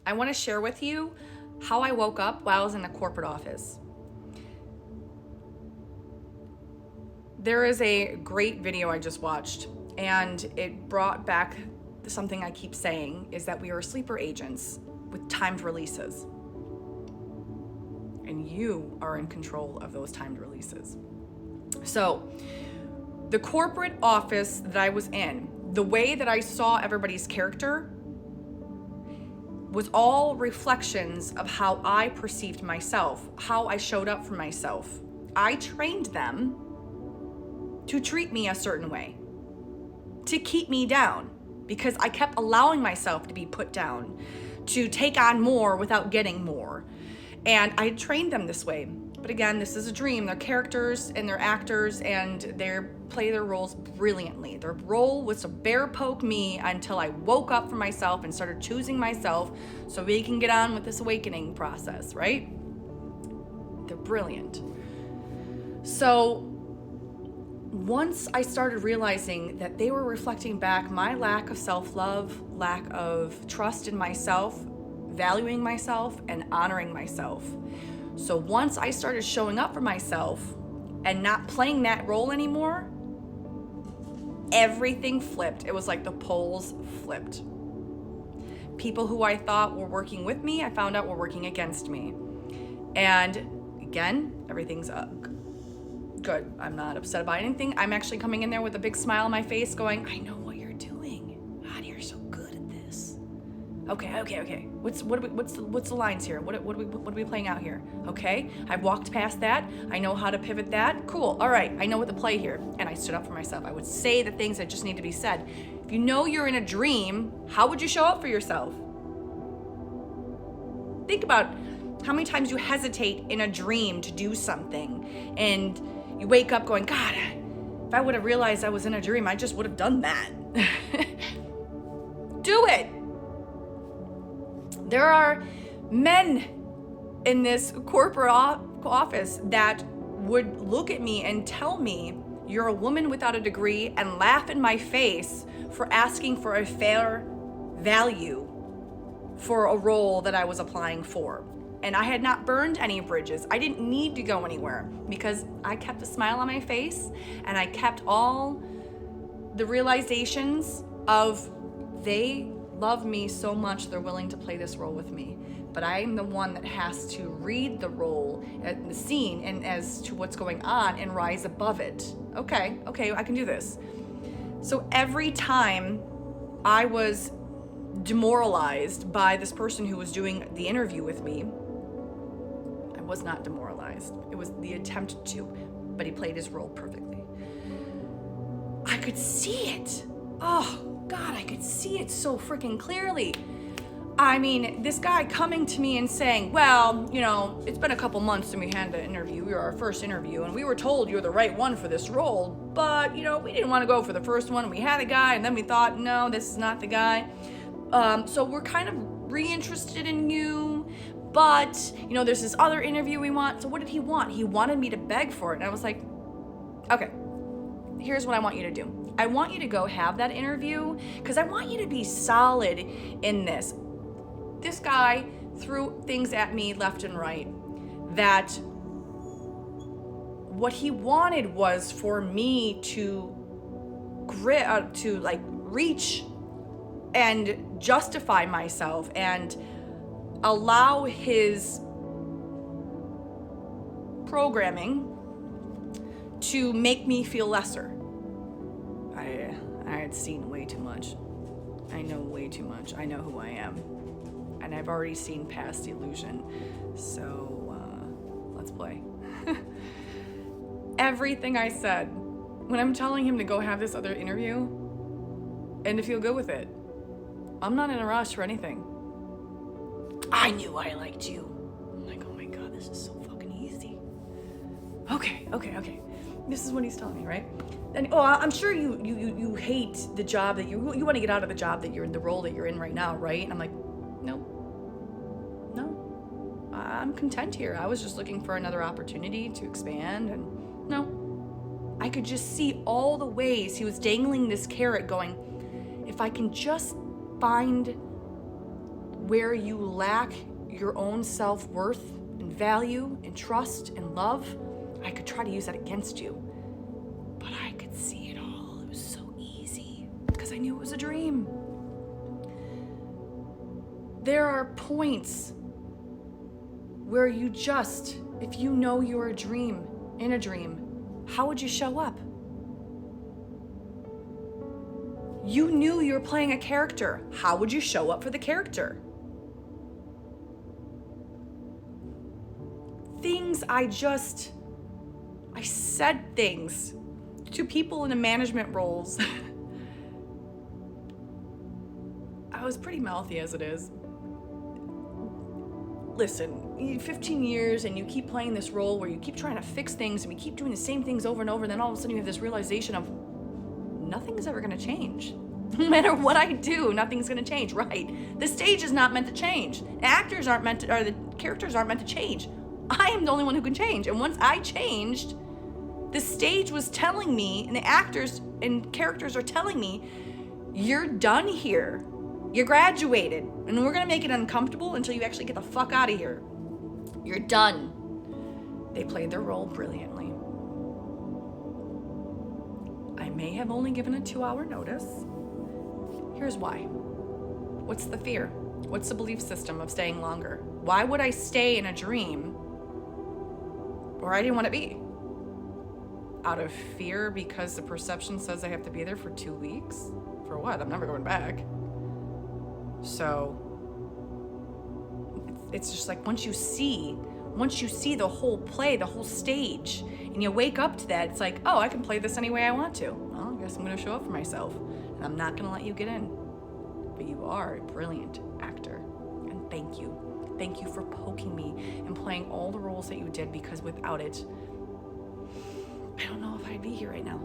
I want to share with you how I woke up while I was in a corporate office. There is a great video I just watched, and it brought back something I keep saying, is that we are sleeper agents with timed releases. And you are in control of those timed releases. So, the corporate office that I was in, the way that I saw everybody's character was all reflections of how I perceived myself, how I showed up for myself. I trained them to treat me a certain way, to keep me down, because I kept allowing myself to be put down, to take on more without getting more. And I trained them this way. But again, this is a dream. They're characters and they're actors, and they play their roles brilliantly. Their role was to bear poke me until I woke up for myself and started choosing myself so we can get on with this awakening process, right? They're brilliant. So once I started realizing that they were reflecting back my lack of self-love, lack of trust in myself, valuing myself, and honoring myself. So once I started showing up for myself and not playing that role anymore, everything flipped. It was like the poles flipped. People who I thought were working with me, I found out were working against me. And again, everything's good. I'm not upset about anything. I'm actually coming in there with a big smile on my face going, I know what you're doing. God, you're so good at this. Okay. What's the lines here? What are we playing out here? Okay, I've walked past that. I know how to pivot that. Cool. All right, I know what to play here. And I stood up for myself. I would say the things that just need to be said. If you know you're in a dream, how would you show up for yourself? Think about how many times you hesitate in a dream to do something, and you wake up going, God, if I would have realized I was in a dream, I just would have done that. Do it. There are men in this corporate office that would look at me and tell me, you're a woman without a degree, and laugh in my face for asking for a fair value for a role that I was applying for. And I had not burned any bridges. I didn't need to go anywhere because I kept a smile on my face, and I kept all the realizations of they love me so much they're willing to play this role with me. But I'm the one that has to read the role, the scene, and as to what's going on and rise above it. Okay, I can do this. So every time I was demoralized by this person who was doing the interview with me, I was not demoralized. It was the attempt to, but he played his role perfectly. I could see it. Oh, God, I could see it so freaking clearly. I mean, this guy coming to me and saying, well, it's been a couple months since we had the interview. We were our first interview, and we were told you're the right one for this role. But, we didn't want to go for the first one. We had a guy, and then we thought, no, this is not the guy. So we're kind of reinterested in you. But, there's this other interview we want. So what did he want? He wanted me to beg for it. And I was like, okay, here's what I want you to do. I want you to go have that interview because I want you to be solid in this. This guy threw things at me left and right that what he wanted was for me to reach and justify myself and allow his programming to make me feel lesser. I had seen way too much. I know way too much. I know who I am. And I've already seen past the illusion. So, let's play. Everything I said, when I'm telling him to go have this other interview and to feel good with it, I'm not in a rush for anything. I knew I liked you. I'm like, oh my God, this is so fucking easy. Okay. This is what he's telling me, right? And I'm sure you hate the job that you want to get out of the job that you're in, the role that you're in right now, right? And I'm like, no, I'm content here. I was just looking for another opportunity to expand, and no. I could just see all the ways he was dangling this carrot going, if I can just find where you lack your own self-worth and value and trust and love, I could try to use that against you. But I could see it all. It was so easy because I knew it was a dream. There are points where you just, if you know you're in a dream, how would you show up? You knew you were playing a character. How would you show up for the character? I said things to people in the management roles. I was pretty mouthy as it is. Listen, 15 years and you keep playing this role where you keep trying to fix things and we keep doing the same things over and over, and then all of a sudden you have this realization of nothing's ever gonna change. No matter what I do, nothing's gonna change, right? The stage is not meant to change. The characters aren't meant to change. I am the only one who can change. And once I changed, the stage was telling me, and the actors and characters are telling me, you're done here. You graduated, and we're gonna make it uncomfortable until you actually get the fuck out of here. You're done. They played their role brilliantly. I may have only given a 2-hour notice. Here's why. What's the fear? What's the belief system of staying longer? Why would I stay in a dream where I didn't want to be? Out of fear because the perception says I have to be there for 2 weeks? For what? I'm never going back. So it's just like once you see the whole play, the whole stage, and you wake up to that, it's like, oh, I can play this any way I want to. Well, I guess I'm going to show up for myself, and I'm not going to let you get in. But you are a brilliant actor, and thank you. Thank you for poking me and playing all the roles that you did, because without it, I don't know if I'd be here right now.